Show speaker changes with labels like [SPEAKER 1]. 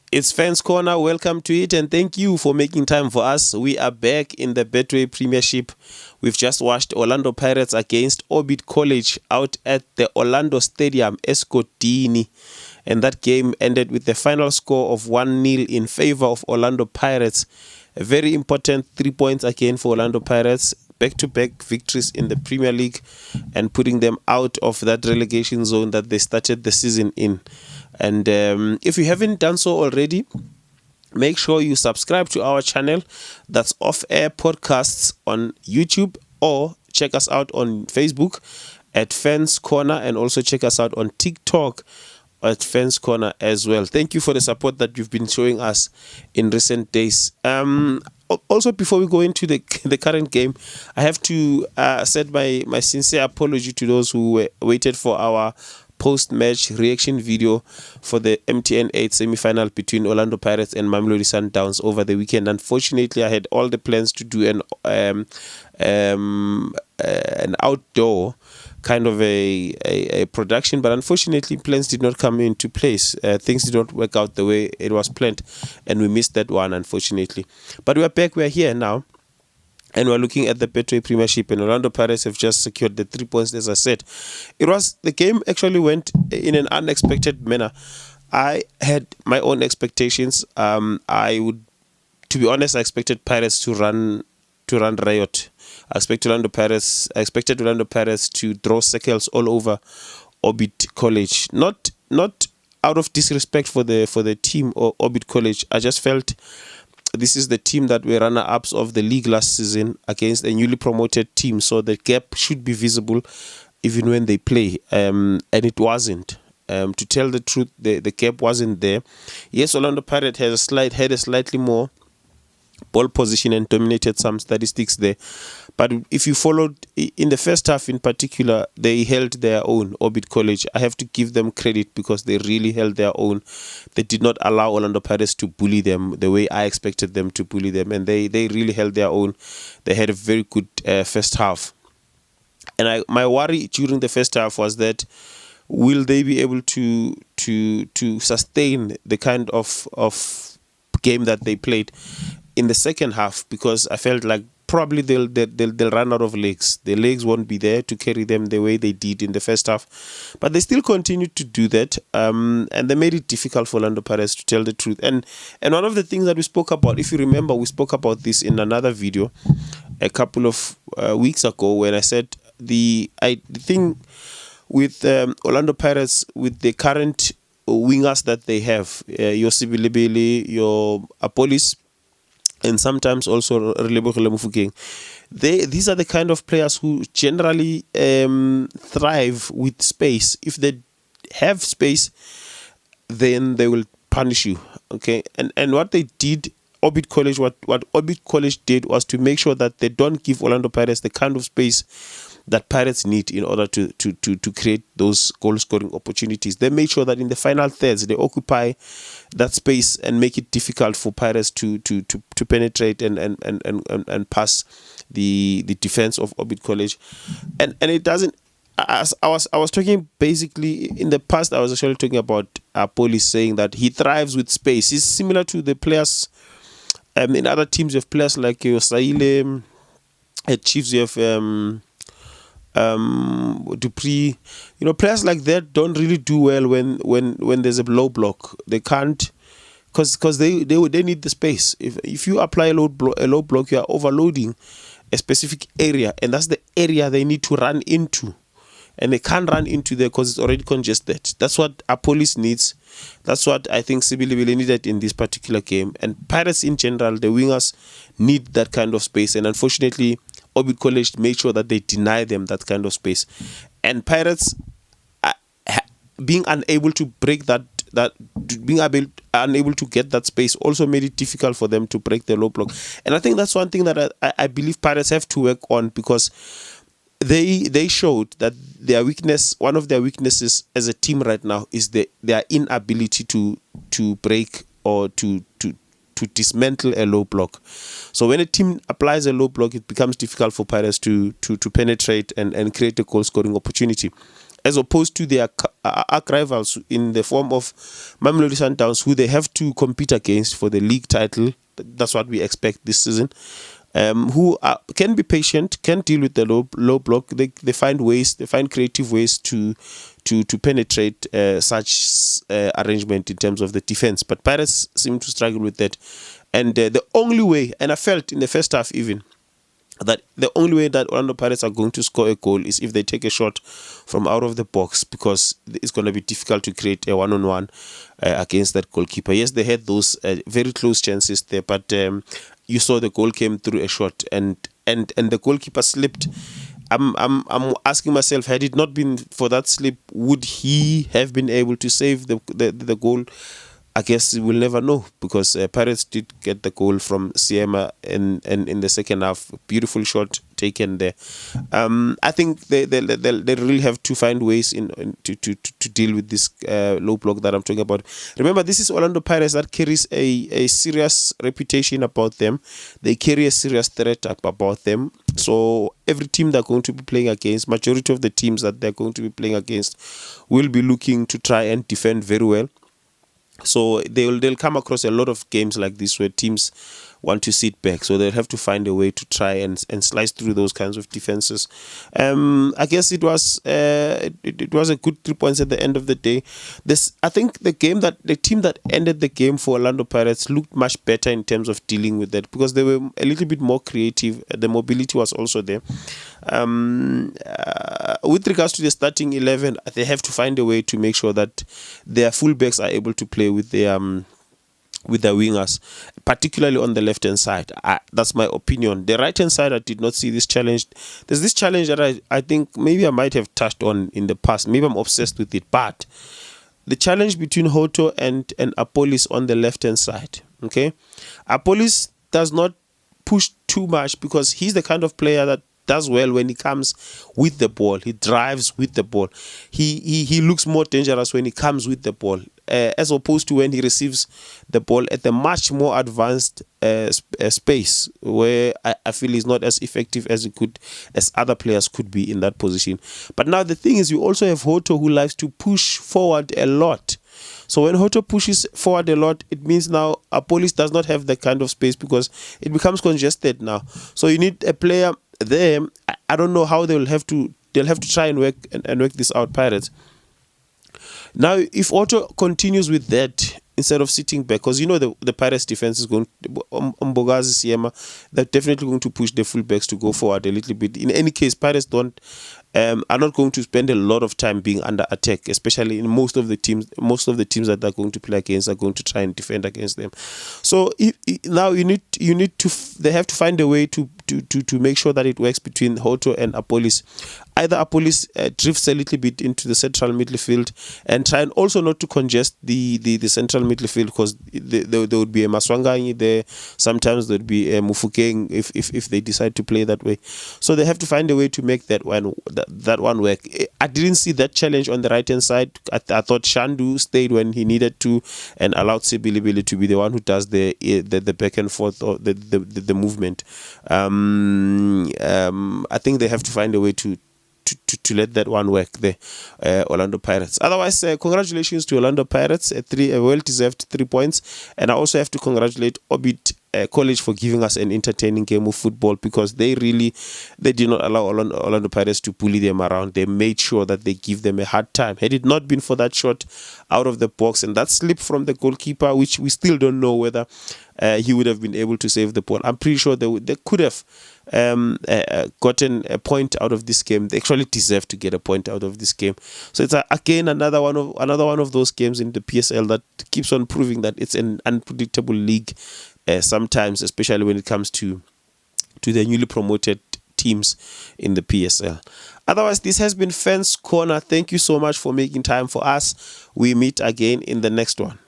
[SPEAKER 1] It's Fans Corner. Welcome to it, and thank you for making time for us. We are back in the Betway Premiership. We've just watched Orlando Pirates against Orbit College out at the Orlando Stadium, Escotini. And that game ended with the final score of 1-0 in favor of Orlando Pirates. A very important 3 points again for Orlando Pirates. Back-to-back victories in the Premier League and putting them out of that relegation zone that they started the season in. And if you haven't done so already, make sure you subscribe to our channel. That's Off Air Podcasts on YouTube, or check us out on Facebook at Fans Corner, and also check us out on TikTok at Fans Corner as well. Thank you for the support that you've been showing us in recent days. Also, before we go into the current game, I have to send my sincere apology to those who waited for our post-match reaction video for the MTN 8 semi-final between Orlando Pirates and Mamelodi Sundowns over the weekend. Unfortunately, I had all the plans to do an outdoor kind of a production, but unfortunately plans did not come into place. Things did not work out the way it was planned, and we missed that one, unfortunately. But we're back, we're here now, and we're looking at the Betway Premiership, and Orlando Pirates have just secured the 3 points. As I said, the game actually went in an unexpected manner. I had my own expectations. To be honest, I expected Pirates to run riot. I expected Orlando Pirates to throw circles all over Orbit College. Not out of disrespect for the team or Orbit College. I just felt this is the team that were runner-ups of the league last season against a newly promoted team, so the gap should be visible even when they play, and it wasn't. To tell the truth, the gap wasn't there. Yes, Orlando Pirates had a slightly more ball position and dominated some statistics there, but if you followed in the first half in particular, they held their own. Orbit College, I have to give them credit because they really held their own. They did not allow Orlando Pirates to bully them the way I expected them to bully them, and they really held their own. They had a very good first half, and my worry during the first half was that will they be able to sustain the kind of game that they played in the second half, because I felt like probably they'll run out of legs. The legs won't be there to carry them the way they did in the first half, but they still continued to do that, and they made it difficult for Orlando Pirates, to tell the truth. And one of the things that we spoke about, if you remember, we spoke about this in another video a couple of weeks ago, when I said the thing with Orlando Pirates, with the current wingers that they have, your Sibilibili, your Apolis, and sometimes also Relebogile Mofokeng. These are the kind of players who generally thrive with space. If they have space, then they will punish you. Okay, and what they did, Orbit College, what Orbit College did was to make sure that they don't give Orlando Pirates the kind of space that Pirates need in order to create those goal-scoring opportunities. They made sure that in the final thirds, they occupy that space and make it difficult for Pirates to penetrate and pass the defense of Orbit College. And it doesn't. As I was talking, basically in the past, I was actually talking about Police, saying that he thrives with space. He's similar to the players in other teams. You have players like Saile at Chiefs. You have Dupree, players like that don't really do well when there's a low block. They can't, because they need the space. If you apply a low block, you are overloading a specific area, and that's the area they need to run into, and they can't run into there because it's already congested. That's what our police needs. That's what I think Sibilibili needed in this particular game, and Pirates in general, the wingers need that kind of space, and unfortunately Orbit College made sure that they deny them that kind of space, and Pirates being unable to break unable to get that space also made it difficult for them to break the low block. And I think that's one thing that I believe Pirates have to work on, because they showed that one of their weaknesses as a team right now is their inability to break or to dismantle a low block. So when a team applies a low block, it becomes difficult for Pirates to penetrate and create a goal scoring opportunity. as opposed to their arch rivals in the form of Mamelodi Sundowns, who they have to compete against for the league title. That's what we expect this season. Who can be patient, can deal with the low block. They find ways, they find creative ways to penetrate such arrangement in terms of the defense. But Pirates seem to struggle with that. And the only way, and I felt in the first half even, that the only way that Orlando Pirates are going to score a goal is if they take a shot from out of the box, because it's going to be difficult to create a one-on-one against that goalkeeper. Yes, they had those very close chances there, but you saw the goal came through a shot, and the goalkeeper slipped. I'm asking myself, had it not been for that slip, would he have been able to save the goal? I guess we'll never know, because Pirates did get the goal from Siema in the second half. Beautiful shot taken there. I think they really have to find ways to deal with this low block that I'm talking about. Remember, this is Orlando Pirates that carries a serious reputation about them. They carry a serious threat about them. So every team they're going to be playing against, majority of the teams that they're going to be playing against, will be looking to try and defend very well. So they'll come across a lot of games like this where teams want to sit back. So they'll have to find a way to try and slice through those kinds of defenses. I guess it was a good 3 points at the end of the day. I think the team that ended the game for Orlando Pirates looked much better in terms of dealing with that, because they were a little bit more creative. The mobility was also there. With regards to the starting 11, they have to find a way to make sure that their fullbacks are able to play with their wingers, particularly on the left-hand side. That's my opinion. The right-hand side, I did not see this challenge. There's this challenge that I think maybe I might have touched on in the past. Maybe I'm obsessed with it. But the challenge between Hoto and Apolis on the left-hand side. Okay, Apolis does not push too much, because he's the kind of player that does well when he comes with the ball. He drives with the ball. He looks more dangerous when he comes with the ball, as opposed to when he receives the ball at a much more advanced space, where I feel he's not as effective as other players could be in that position. But now the thing is, you also have Hoto, who likes to push forward a lot. So when Hoto pushes forward a lot, it means now Apolis does not have that kind of space, because it becomes congested now. So you need a player there. I don't know how they'll have to try and work this out, Pirates. Now, if Otto continues with that instead of sitting back, because the Pirates defense is going, Mbogazi, Siema, they're definitely going to push the fullbacks to go forward a little bit. In any case, Pirates are not going to spend a lot of time being under attack, especially in most of the teams that they're going to play against are going to try and defend against them. So now they have to find a way to make sure that it works between Hoto and Apolis. Either Apolis drifts a little bit into the central midfield and try and also not to congest the central midfield, because there would be a Maswanganyi there. Sometimes there would be a Mufukeng if they decide to play that way. So they have to find a way to make that one work. I didn't see that challenge on the right hand side. I thought Shandu stayed when he needed to and allowed Sibilibili to be the one who does the back and forth or the movement. I think they have to find a way to let that one work there, Orlando Pirates. Otherwise, congratulations to Orlando Pirates, a well-deserved 3 points. And I also have to congratulate Orbit College for giving us an entertaining game of football, because they did not allow Orlando Pirates to bully them around. They made sure that they give them a hard time. Had it not been for that shot out of the box and that slip from the goalkeeper, which we still don't know whether he would have been able to save the ball, I'm pretty sure they could have gotten a point out of this game. They actually deserve to get a point out of this game. So it's again another one of those games in the PSL that keeps on proving that it's an unpredictable league sometimes, especially when it comes to the newly promoted teams in the PSL. Otherwise, this has been Fans Corner. Thank you so much for making time for us. We meet again in the next one.